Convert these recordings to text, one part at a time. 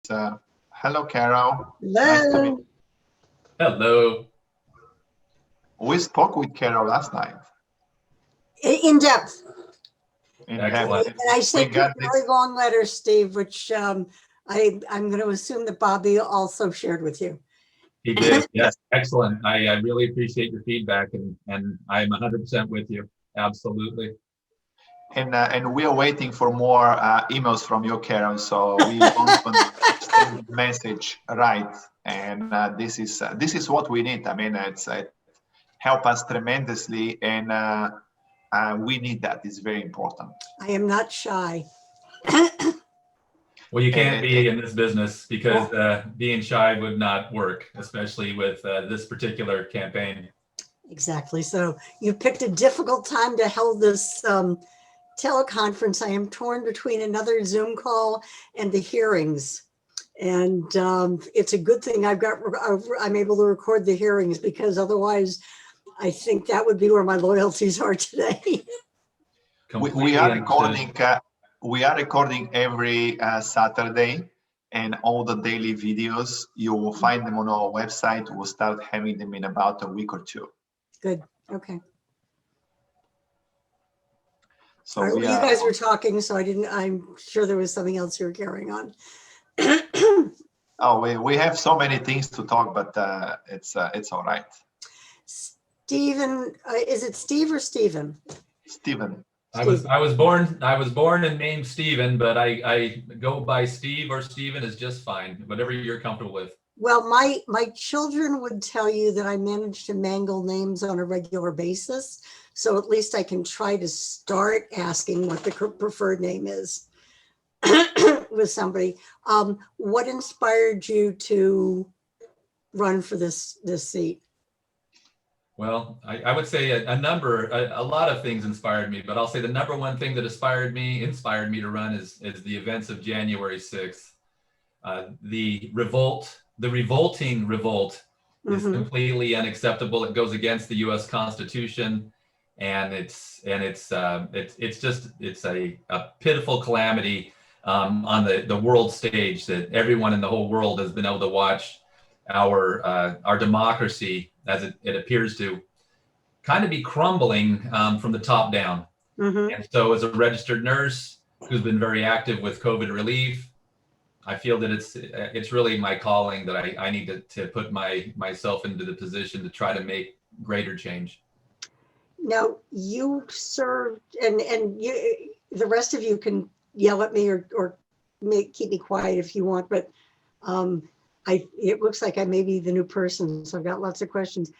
Hello, Carol. Nice to meet Hello. you. Hello. We spoke with Carol last night In depth. in Excellent. depth. And I We sent you a got very this. long letter, Steve, which I'm going to assume that Bobby also shared with you. He did. Yes. Excellent. I really appreciate your feedback and I'm 100% with you. Absolutely. And we are waiting for more emails from you, Carol. So we want to understand the message right. And this is what we need. I mean, it help us tremendously, and we need that. It's very important. I am not shy. Well, you can't And be in this business because being shy would not work, especially with this particular campaign. Exactly. So you picked a difficult time to hold this teleconference. I am torn between another Zoom call and the hearings. And it's a good thing I'm able to record the hearings, because otherwise I think that would be where my loyalties are today. we are recording. We are recording every Saturday, and all the daily videos, you will find them on our website. We'll start having them in about a week or two. Good. Okay. So All right, well, you guys were talking, so I'm sure there was something else you were carrying on. Oh, we have so many things to talk, but it's all right. Stephen, is it Steve or Stephen? Stephen. I was born and named Stephen, but I go by Steve or Stephen is just fine. Whatever you're comfortable with. Well, my children would tell you that I manage to mangle names on a regular basis, so at least I can try to start asking what the preferred name is with somebody. What inspired you to run for this seat? Well, I would say a lot of things inspired me, but I'll say the number one thing that inspired me to run is the events of January 6th. The revolting revolt is completely unacceptable. It goes against the U.S. Constitution, and it's a pitiful calamity on the world stage that everyone in the whole world has been able to watch our democracy as it appears to kind of be crumbling from the top down. And so as a registered nurse who's been very active with COVID relief, I feel that it's really my calling that I need to put myself into the position to try to make greater change. Now you served, and you, the rest of you can yell at me or keep me quiet if you want, but it looks like I may be the new person, so I've got lots of questions.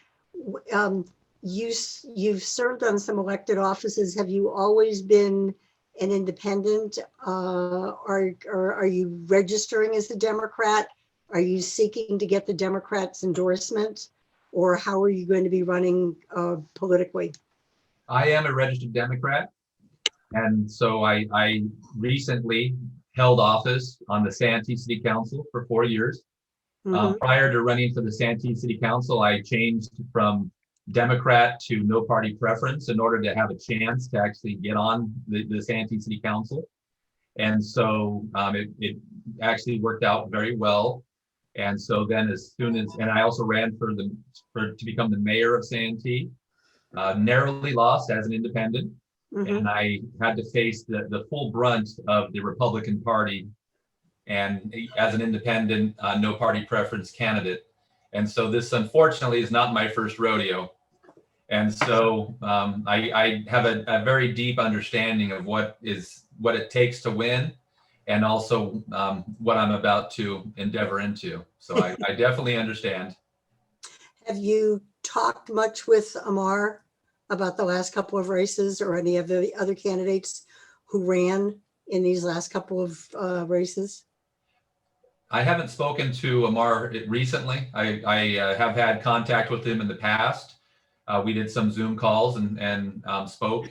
You've served on some elected offices. Have you always been an independent, or are you registering as a Democrat? Are you seeking to get the Democrats' endorsement, or how are you going to be running politically? I am a registered Democrat, and so I recently held office on the Santee City Council for 4 years. Prior to running for the Santee City Council, I changed from Democrat to no party preference in order to have a chance to actually get on the Santee City Council. And so it actually worked out very well. And so then and I also ran to become the mayor of Santee, narrowly lost as an independent. And I had to face the full brunt of the Republican Party and as an independent, no party preference candidate. And so this, unfortunately, is not my first rodeo. And so I have a very deep understanding of what it takes to win, and also what I'm about to endeavor into. So I definitely understand. Have you talked much with Amar about the last couple of races, or any of the other candidates who ran in these last couple of races? I haven't spoken to Amar recently. I have had contact with him in the past. We did some Zoom calls and spoke.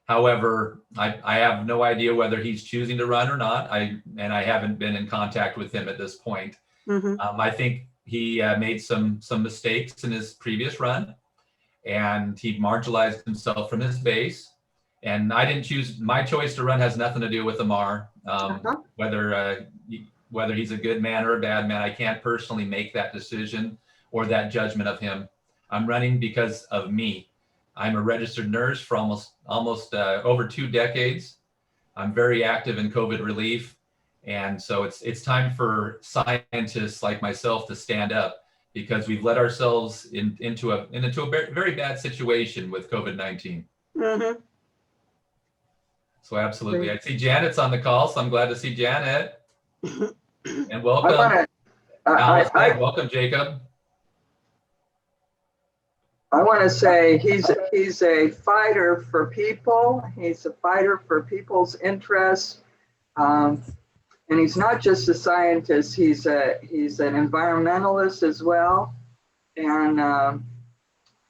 However, I have no idea whether he's choosing to run or not. I haven't been in contact with him at this point. I think he made some mistakes in his previous run, and he marginalized himself from his base. And I didn't choose. My choice to run has nothing to do with Amar. Whether whether he's a good man or a bad man. I can't personally make that decision or that judgment of him. I'm running because of me. I'm a registered nurse for almost over 2 decades. I'm very active in COVID relief. And so it's time for scientists like myself to stand up, because we've let ourselves into a very bad situation with COVID-19. Mm-hmm. So absolutely. I see Janet's on the call, so I'm glad to see Janet. And welcome. Alice, welcome, Jacob. I want to say he's a fighter for people. He's a fighter for people's interests. And he's not just a scientist, he's an environmentalist as well. And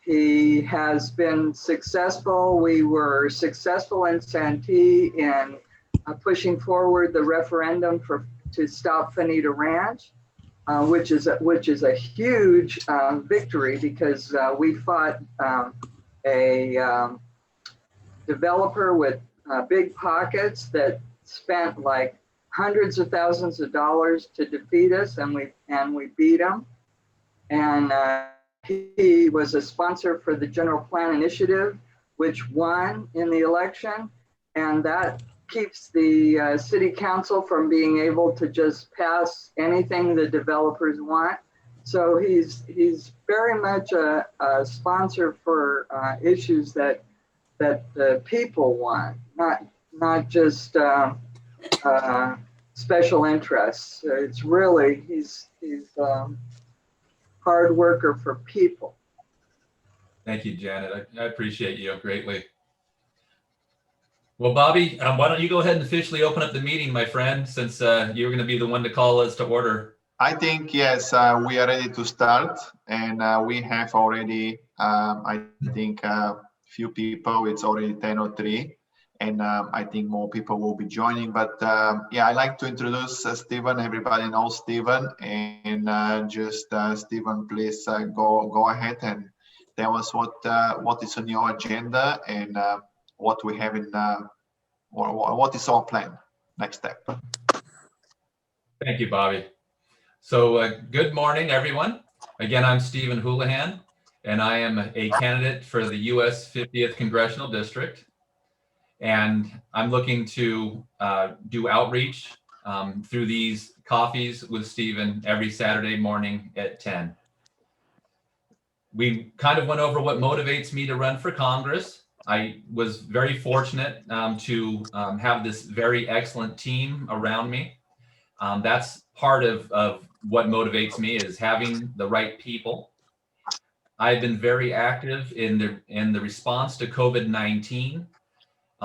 he has been successful. We were successful in Santee in pushing forward the referendum to stop Fanita Ranch, which is a huge victory, because we fought a developer with big pockets that spent like hundreds of thousands of dollars to defeat us, and we beat him. And he was a sponsor for the General Plan Initiative, which won in the election, and that keeps the city council from being able to just pass anything the developers want. So he's very much a sponsor for issues that the people want, not just special interests. It's really, he's hard worker for people. Thank you, Janet. I appreciate you greatly. Well, Bobby, why don't you go ahead and officially open up the meeting, my friend, since you're going to be the one to call us to order. I think, yes, we are ready to start, and we have already, I think, a few people. It's already 10:03, and I think more people will be joining. But yeah, I'd like to introduce Stephen. Everybody knows Stephen, and just Stephen, please go ahead and tell us what is on your agenda and what we have in, or what is our plan, next step. Thank you, Bobby. So good morning, everyone. Again, I'm Stephen Houlahan, and I am a candidate for the U.S. 50th Congressional District. And I'm looking to do outreach through these coffees with Stephen every Saturday morning at 10. We kind of went over what motivates me to run for Congress. I was very fortunate to have this very excellent team around me. That's part of what motivates me, is having the right people. I've been very active in the response to COVID-19.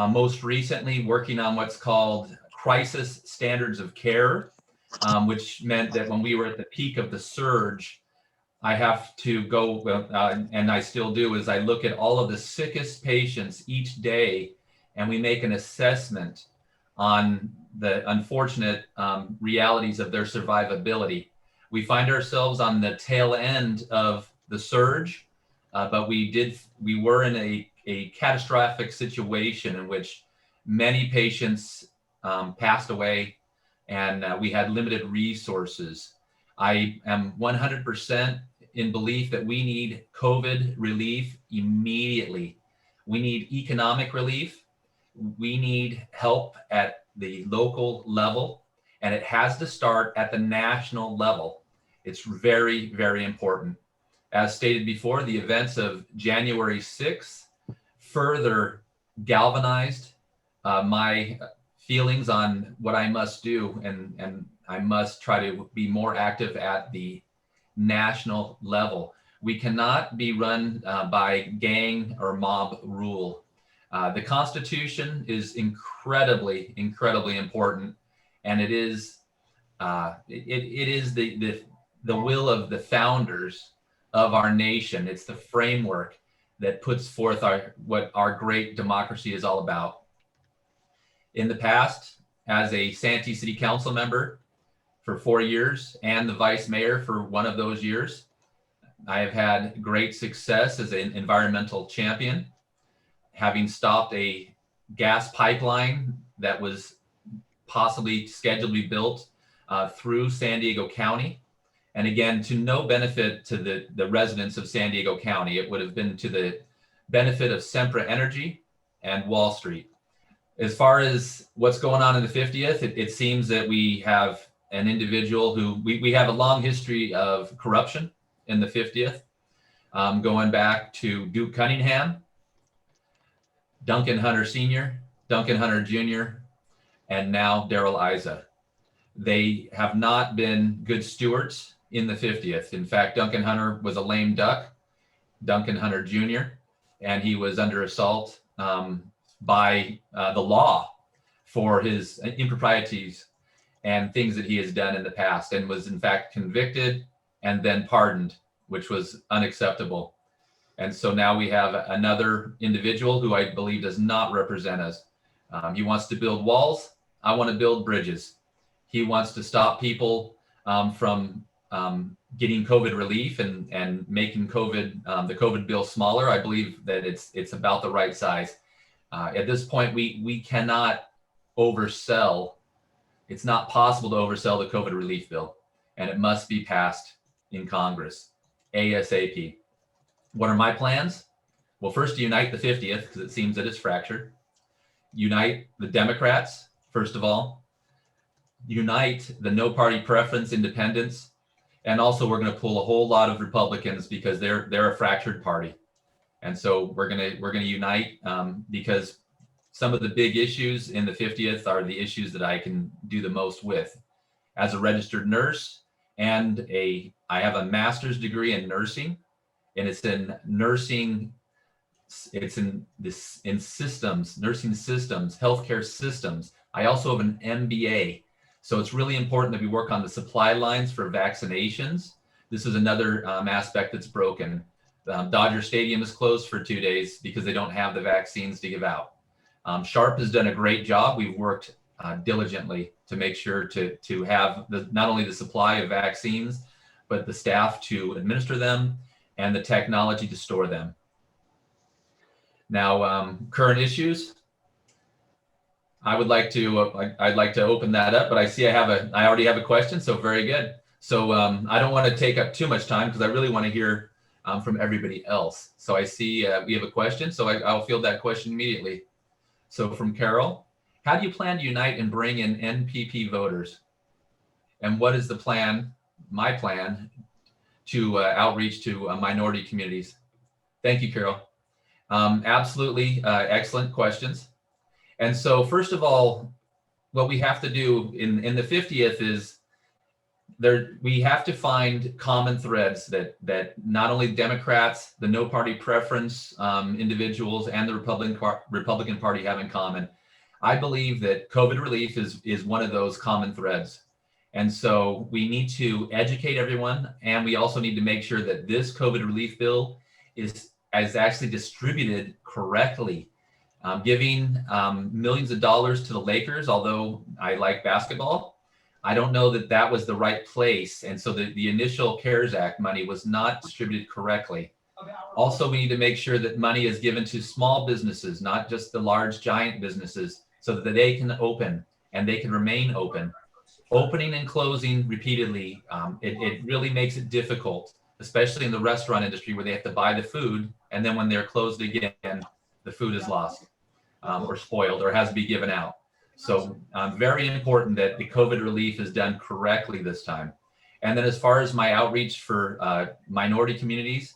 Most recently working on what's called crisis standards of care, which meant that when we were at the peak of the surge, I have to go, and I still do, is I look at all of the sickest patients each day, and we make an assessment on the unfortunate realities of their survivability. We find ourselves on the tail end of the surge, but we were in a catastrophic situation in which many patients passed away, and we had limited resources. I am 100% in belief that we need COVID relief immediately. We need economic relief. We need help at the local level, and it has to start at the national level. It's very, very important. As stated before, the events of January 6th further galvanized my feelings on what I must do, and I must try to be more active at the national level. We cannot be run by gang or mob rule. The Constitution is incredibly, incredibly important, and it is the will of the founders of our nation. It's the framework that puts forth what our great democracy is all about. In the past, as a Santee City Council member for 4 years and the vice mayor for one of those years, I have had great success as an environmental champion, having stopped a gas pipeline that was possibly scheduled to be built through San Diego County. And again, to no benefit to the residents of San Diego County. It would have been to the benefit of Sempra Energy and Wall Street. As far as what's going on in the 50th, it seems that we have an individual who, we have a long history of corruption in the 50th, going back to Duke Cunningham, Duncan Hunter Sr., Duncan Hunter Jr., and now Darrell Issa. They have not been good stewards in the 50th. In fact, Duncan Hunter was a lame duck, Duncan Hunter Jr., and he was under assault by the law for his improprieties and things that he has done in the past, and was in fact convicted and then pardoned, which was unacceptable. And so now we have another individual who I believe does not represent us. He wants to build walls. I want to build bridges. He wants to stop people from getting COVID relief and making the COVID bill smaller. I believe that it's about the right size. At this point, we cannot oversell. It's not possible to oversell the COVID relief bill, and it must be passed in Congress ASAP. What are my plans? Well, first, to unite the 50th, because it seems that it's fractured. Unite the Democrats, first of all. Unite the no party preference independents. And also, we're going to pull a whole lot of Republicans because they're a fractured party. And so we're gonna unite because some of the big issues in the 50th are the issues that I can do the most with. As a registered nurse, and I have a master's degree in nursing, and it's in nursing. It's in systems, nursing systems, healthcare systems. I also have an MBA. So it's really important that we work on the supply lines for vaccinations. This is another aspect that's broken. Dodger Stadium is closed for 2 days because they don't have the vaccines to give out. Sharp has done a great job. We've worked diligently to make sure to have not only the supply of vaccines, but the staff to administer them and the technology to store them. Now, current issues. I'd like to open that up, but I see I already have a question, so very good. So I don't want to take up too much time because I really want to hear from everybody else. So I see we have a question, so I'll field that question immediately. So from Carol, how do you plan to unite and bring in NPP voters? And what is the plan, my plan, to outreach to minority communities? Thank you, Carol. Absolutely excellent questions. And so first of all, what we have to do in the 50th is we have to find common threads that not only Democrats, the no party preference individuals, and the Republican Party have in common. I believe that COVID relief is one of those common threads. And so we need to educate everyone, and we also need to make sure that this COVID relief bill is actually distributed correctly. Giving millions of dollars to the Lakers, although I like basketball, I don't know that was the right place. And so the initial CARES Act money was not distributed correctly. Also, we need to make sure that money is given to small businesses, not just the large giant businesses, so that they can open and they can remain open. Opening and closing repeatedly, it really makes it difficult, especially in the restaurant industry where they have to buy the food, and then when they're closed again, the food is lost or spoiled or has to be given out. So very important that the COVID relief is done correctly this time. And then as far as my outreach for minority communities,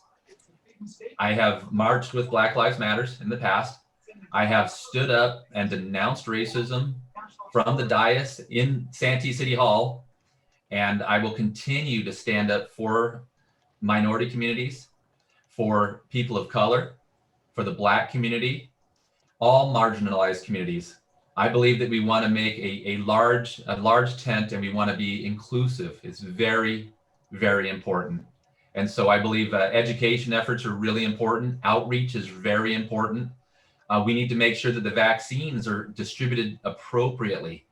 I have marched with Black Lives Matters in the past. I have stood up and denounced racism from the dais in Santee City Hall, and I will continue to stand up for minority communities, for people of color, for the Black community, all marginalized communities. I believe that we want to make a large tent, and we want to be inclusive. It's very, very important. And so I believe education efforts are really important. Outreach is very important. We need to make sure that the vaccines are distributed appropriately.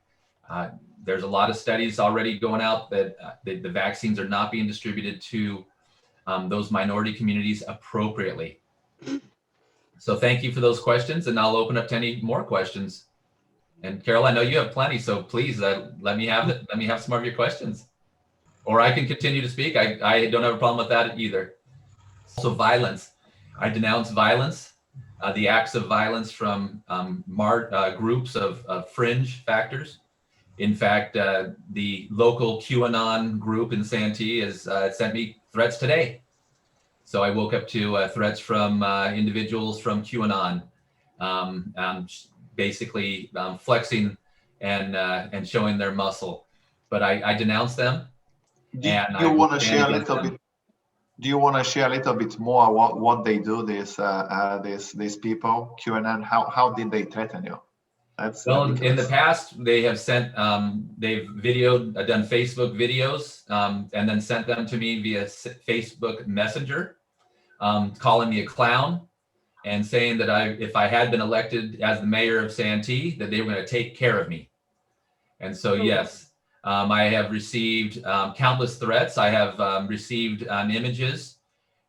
There's a lot of studies already going out that the vaccines are not being distributed to those minority communities appropriately. So thank you for those questions, and I'll open up to any more questions. And Carol, I know you have plenty, so please let me have some more of your questions, or I can continue to speak. I don't have a problem with that either. Also, violence. I denounce violence, the acts of violence from groups of fringe factors. In fact, the local QAnon group in Santee has sent me threats today. So I woke up to threats from individuals from QAnon, basically flexing and showing their muscle. But I denounce them. Do you want to share a little bit? Do you want to share a little bit more what they do? These people, QAnon. How did they threaten you? That's well, in the past, they have sent, they've done Facebook videos, and then sent them to me via Facebook Messenger, calling me a clown and saying that if I had been elected as the mayor of Santee, that they were going to take care of me. And so, yes, I have received countless threats. I have received images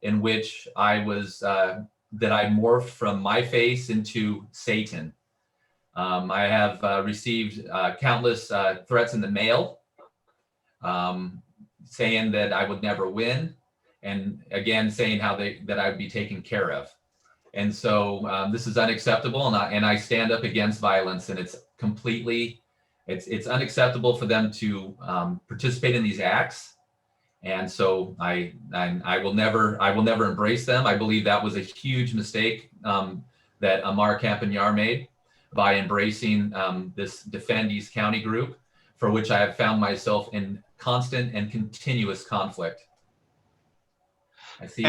in which I was, that I morphed from my face into Satan. I have received countless threats in the mail, saying that I would never win, and again saying that I would be taken care of. And so this is unacceptable, and I stand up against violence, and it's completely, it's unacceptable for them to participate in these acts. And so I will never embrace them. I believe that was a huge mistake that Amar Campagnard made by embracing this Defend East County group, for which I have found myself in constant and continuous conflict. I see.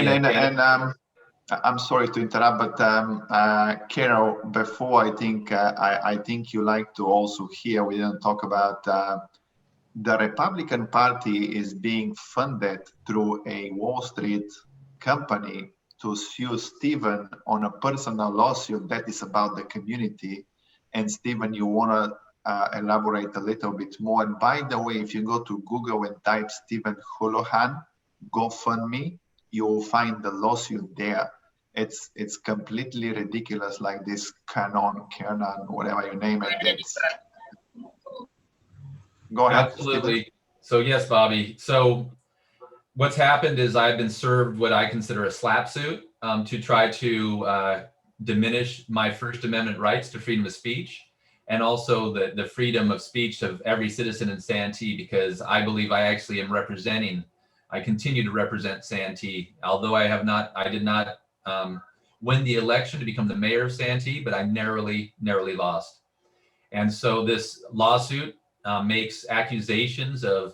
I'm sorry to interrupt, but Carol, before I think you like to also hear, we didn't talk about the Republican Party is being funded through a Wall Street company to sue Stephen on a personal lawsuit that is about the community. And Stephen, you want to elaborate a little bit more. And by the way, if you go to Google and type Stephen Houlahan GoFundMe, you will find the lawsuit there. It's completely ridiculous, like this Canon, whatever you name it. Go ahead. Absolutely. Stephen. So yes, Bobby. So what's happened is I've been served what I consider a slap suit to try to diminish my First Amendment rights to freedom of speech, and also the freedom of speech of every citizen in Santee, because I believe I actually am I continue to represent Santee, although I did not win the election to become the mayor of Santee, but I narrowly lost. And so this lawsuit makes accusations of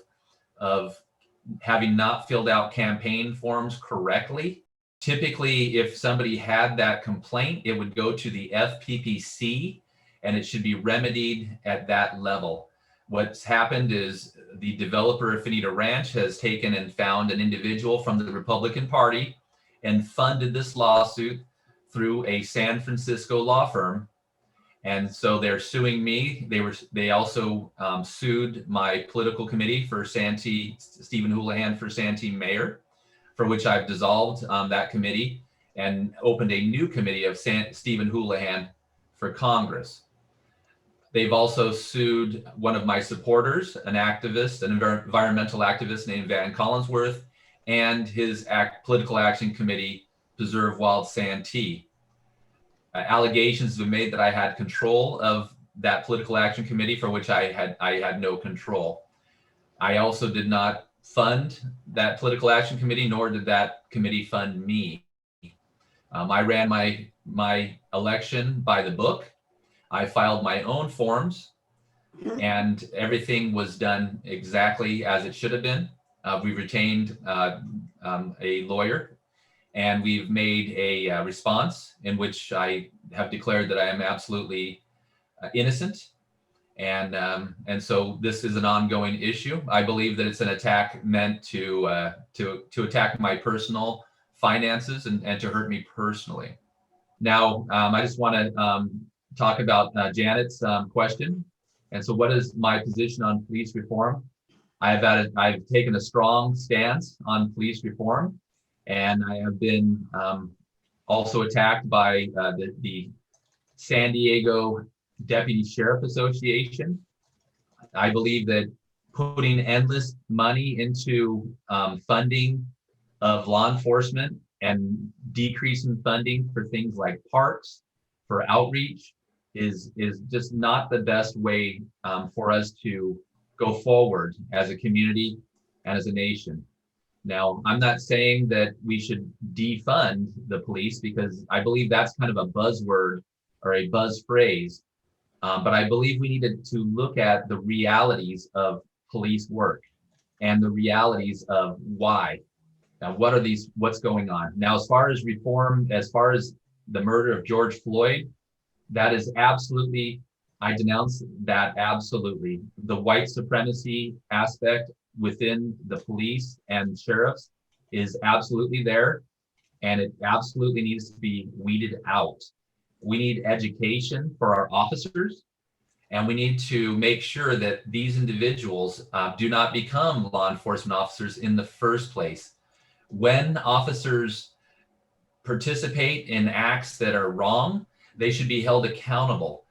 having not filled out campaign forms correctly. Typically, if somebody had that complaint, it would go to the FPPC, and it should be remedied at that level. What's happened is the developer of Finita Ranch has taken and found an individual from the Republican Party and funded this lawsuit through a San Francisco law firm. And so they're suing me. They also sued my political committee for Santee, Stephen Houlahan for Santee mayor, for which I've dissolved that committee and opened a new committee of Stephen Houlahan for Congress. They've also sued one of my supporters, an activist, an environmental activist named Van Collinsworth, and his political action committee, Preserve Wild Santee. Allegations have been made that I had control of that political action committee, for which I had no control. I also did not fund that political action committee, nor did that committee fund me. I ran my election by the book. I filed my own forms, and everything was done exactly as it should have been. We retained a lawyer, and we've made a response in which I have declared that I am absolutely innocent. And so this is an ongoing issue. I believe that it's an attack meant to attack my personal finances and to hurt me personally. Now, I just want to talk about Janet's question. And so what is my position on police reform? I've taken a strong stance on police reform, and I have been also attacked by the San Diego Deputy Sheriff Association. I believe that putting endless money into funding of law enforcement and decreasing funding for things like parks, for outreach, is just not the best way for us to go forward as a community and as a nation. Now, I'm not saying that we should defund the police, because I believe that's kind of a buzzword or a buzz phrase. But I believe we needed to look at the realities of police work and the realities of why. Now, what's going on? Now, as far as reform, as far as the murder of George Floyd, that is absolutely, I denounce that absolutely. The white supremacy aspect within the police and sheriffs is absolutely there, and it absolutely needs to be weeded out. We need education for our officers, and we need to make sure that these individuals do not become law enforcement officers in the first place. When officers participate in acts that are wrong, they should be held accountable.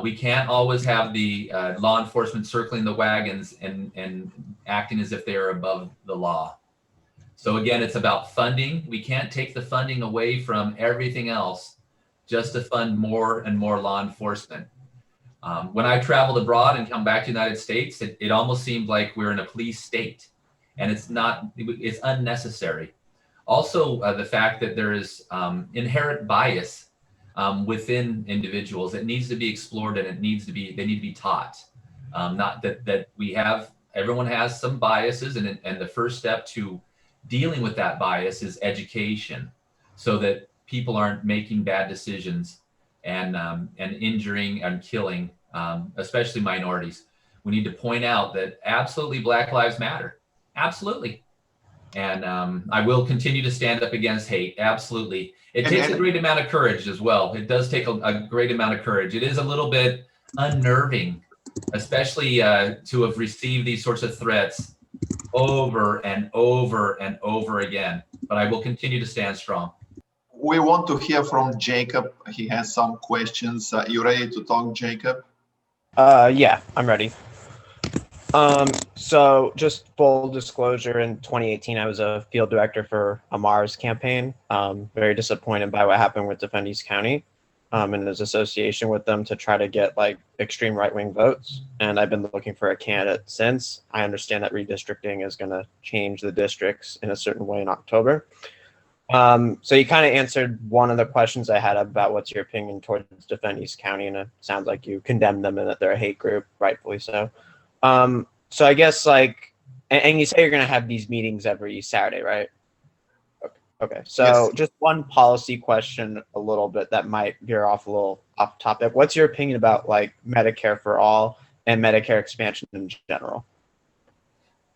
We can't always have the law enforcement circling the wagons and acting as if they are above the law. So again, it's about funding. We can't take the funding away from everything else just to fund more and more law enforcement. When I traveled abroad and come back to the United States, it almost seemed like we're in a police state, and it's not, it's unnecessary. Also, the fact that there is inherent bias within individuals that needs to be explored, and they need to be taught. Not that we have, everyone has some biases, and the first step to dealing with that bias is education, so that people aren't making bad decisions and injuring and killing, especially minorities. We need to point out that absolutely Black Lives Matter, absolutely. And I will continue to stand up against hate, absolutely. It takes a great amount of courage as well. It does take a great amount of courage. It is a little bit unnerving, especially to have received these sorts of threats over and over and over again. But I will continue to stand strong. We want to hear from Jacob. He has some questions. You ready to talk, Jacob? Yeah, I'm ready. So just full disclosure, in 2018, I was a field director for Amar's campaign. Very disappointed by what happened with Defend East County and his association with them to try to get like extreme right-wing votes. And I've been looking for a candidate since. I understand that redistricting is going to change the districts in a certain way in October. So you kind of answered one of the questions I had about what's your opinion towards Defend East County, and it sounds like you condemn them and that they're a hate group, rightfully so. So I guess like, and you say you're going to have these meetings every Saturday, right? Okay. So yes. Just one policy question a little bit that might veer off a little off topic. What's your opinion about like Medicare for all and Medicare expansion in general?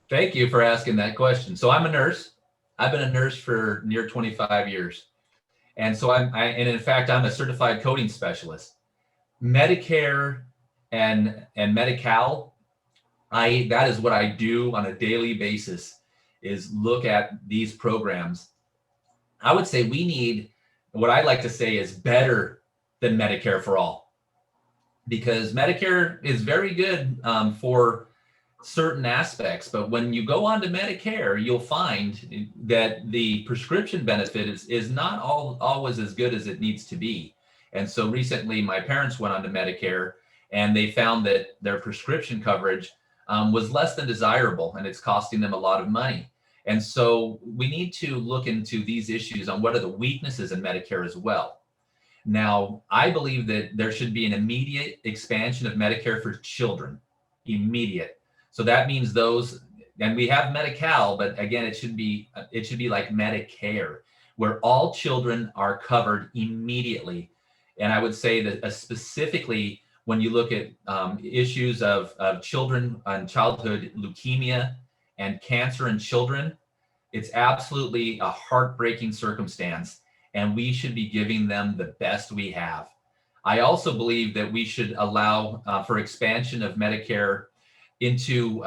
Thank you for asking that question. So I'm a nurse. I've been a nurse for near 25 years. And so and in fact, I'm a certified coding specialist. Medicare and Medi-Cal, that is what I do on a daily basis, is look at these programs. I would say we need, what I like to say is better than Medicare for all, because Medicare is very good for certain aspects, but when you go on to Medicare, you'll find that the prescription benefit is not always as good as it needs to be. And so recently my parents went on to Medicare, and they found that their prescription coverage was less than desirable, and it's costing them a lot of money. And so we need to look into these issues on what are the weaknesses in Medicare as well. Now, I believe that there should be an immediate expansion of Medicare for children, immediate. So that means those, and we have Medi-Cal, but again, it should be like Medicare, where all children are covered immediately. And I would say that specifically when you look at issues of children and childhood leukemia and cancer in children, it's absolutely a heartbreaking circumstance, and we should be giving them the best we have. I also believe that we should allow for expansion of Medicare into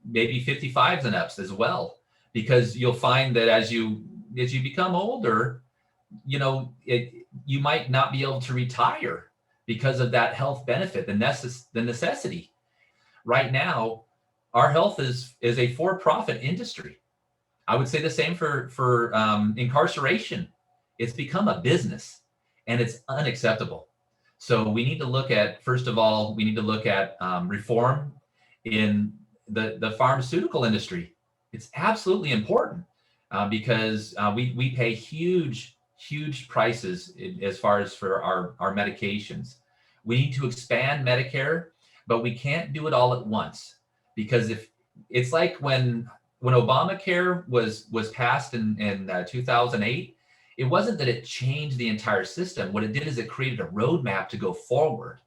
maybe 55s and ups as well, because you'll find that as you become older, you know, you might not be able to retire because of that health benefit, the necessity. Right now, our health is a for-profit industry. I would say the same for incarceration. It's become a business, and it's unacceptable. So we need to look at, first of all, we need to look at reform in the pharmaceutical industry. It's absolutely important because we pay huge prices as far as for our medications. We need to expand Medicare, but we can't do it all at once, because if it's like when Obamacare was passed in 2008, it wasn't that it changed the entire system. What it did is it created a roadmap to go forward.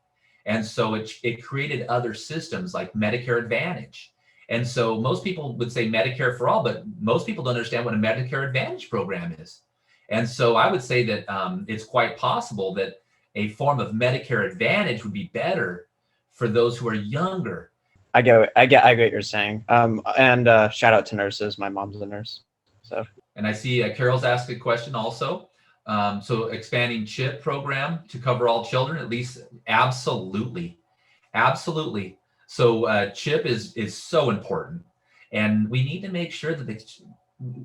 And so it created other systems like Medicare Advantage. And so most people would say Medicare for all, but most people don't understand what a Medicare Advantage program is. And so I would say that it's quite possible that a form of Medicare Advantage would be better for those who are younger. I get what you're saying. And shout out to nurses. My mom's a nurse. So. And I see Carol's asked a question also. So expanding CHIP program to cover all children, at least, absolutely. So CHIP is so important, and we need to make sure that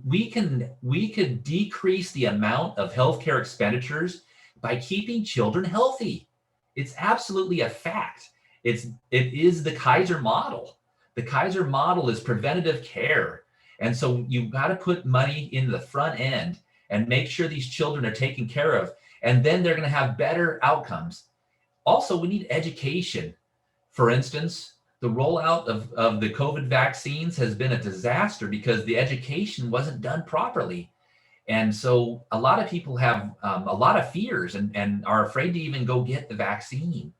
we could decrease the amount of healthcare expenditures by keeping children healthy. It's absolutely a fact. It is the Kaiser model. The Kaiser model is preventative care. And so you've got to put money in the front end and make sure these children are taken care of, and then they're going to have better outcomes. Also, we need education. For instance, the rollout of the COVID vaccines has been a disaster because the education wasn't done properly. And so a lot of people have a lot of fears and are afraid to even go get the vaccine.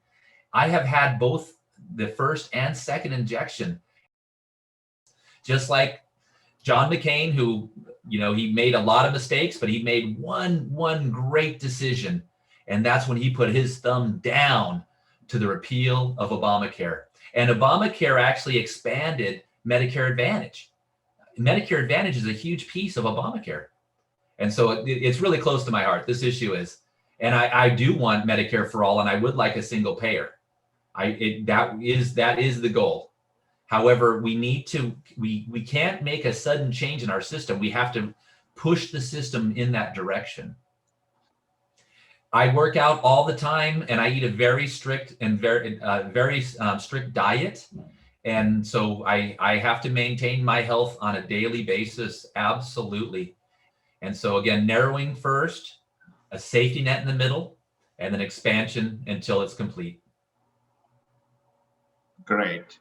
I have had both the first and second injection. Just like John McCain, who, he made a lot of mistakes, but he made one great decision. And that's when he put his thumb down to the repeal of Obamacare. And Obamacare actually expanded Medicare Advantage. Medicare Advantage is a huge piece of Obamacare. And so it's really close to my heart, this issue is. And I do want Medicare for all, and I would like a single payer. That is the goal. However, we can't make a sudden change in our system. We have to push the system in that direction. I work out all the time, and I eat a very strict and very strict diet. And so I have to maintain my health on a daily basis. Absolutely. And so again, narrowing first, a safety net in the middle, and then expansion until it's complete. Great.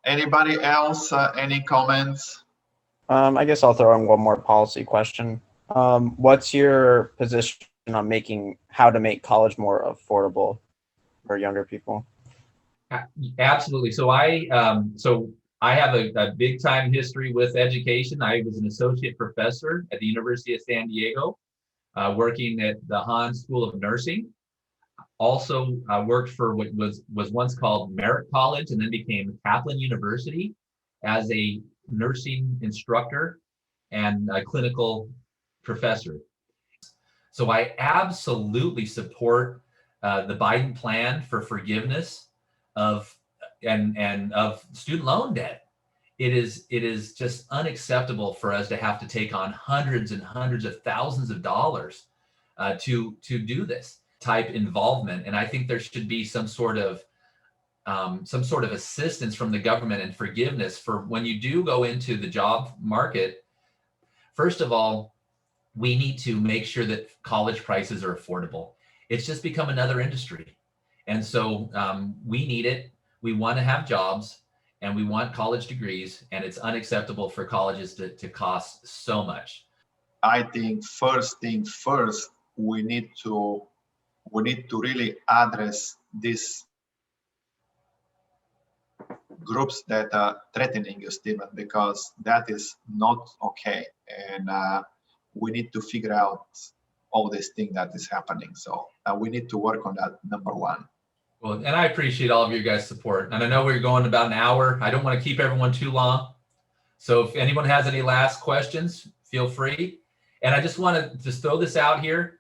Anybody else? Any comments? I guess I'll throw in one more policy question. What's your position on how to make college more affordable for younger people? Absolutely. So I have a big time history with education. I was an associate professor at the University of San Diego, working at the Houlahan School of Nursing. Also worked for what was once called Merritt College and then became Kaplan University as a nursing instructor and a clinical professor. So I absolutely support the Biden plan for forgiveness of student loan debt. It is just unacceptable for us to have to take on hundreds and hundreds of thousands of dollars to do this type involvement. And I think there should be some sort of assistance from the government and forgiveness for when you do go into the job market. First of all, we need to make sure that college prices are affordable. It's just become another industry. And so we need it. We want to have jobs and we want college degrees, and it's unacceptable for colleges to cost so much. I think first thing first, we need to really address these groups that are threatening you, Stephen, because that is not okay. And we need to figure out all this thing that is happening. So we need to work on that, number one. Well, and I appreciate all of your guys' support. And I know we're going about an hour. I don't want to keep everyone too long. So if anyone has any last questions, feel free. And I just want to just throw this out here.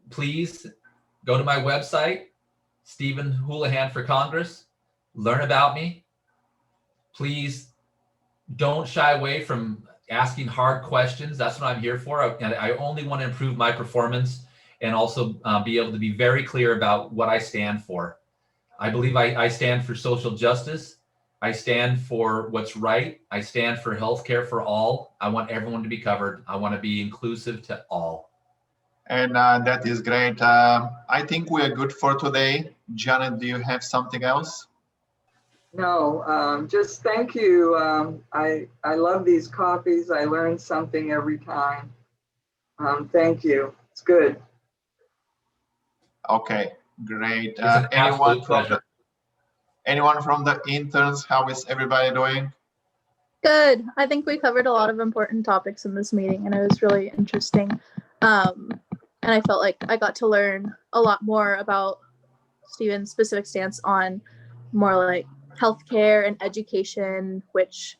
Please go to my website, Stephen Houlahan for Congress. Learn about me. Please don't shy away from asking hard questions. That's what I'm here for. I only want to improve my performance and also be able to be very clear about what I stand for. I believe I stand for social justice. I stand for what's right. I stand for healthcare for all. I want everyone to be covered. I want to be inclusive to all. And that is great. I think we are good for today. Janet, do you have something else? No, just thank you. I love these coffees. I learn something every time. Thank you. It's good. Okay, great. It's an absolute pleasure. Anyone from the interns, how is everybody doing? Good. I think we covered a lot of important topics in this meeting, and it was really interesting. And I felt like I got to learn a lot more about Stephen's specific stance on more like healthcare and education, which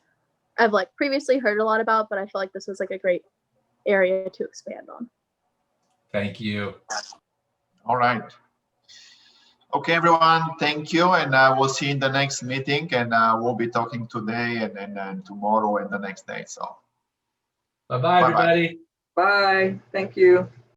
I've like previously heard a lot about, but I feel like this was like a great area to expand on. Thank you. All right. Okay, everyone, thank you. And we'll see you in the next meeting. And we'll be talking today and then tomorrow and the next day. So Bye-bye, everybody. Bye. Thank you.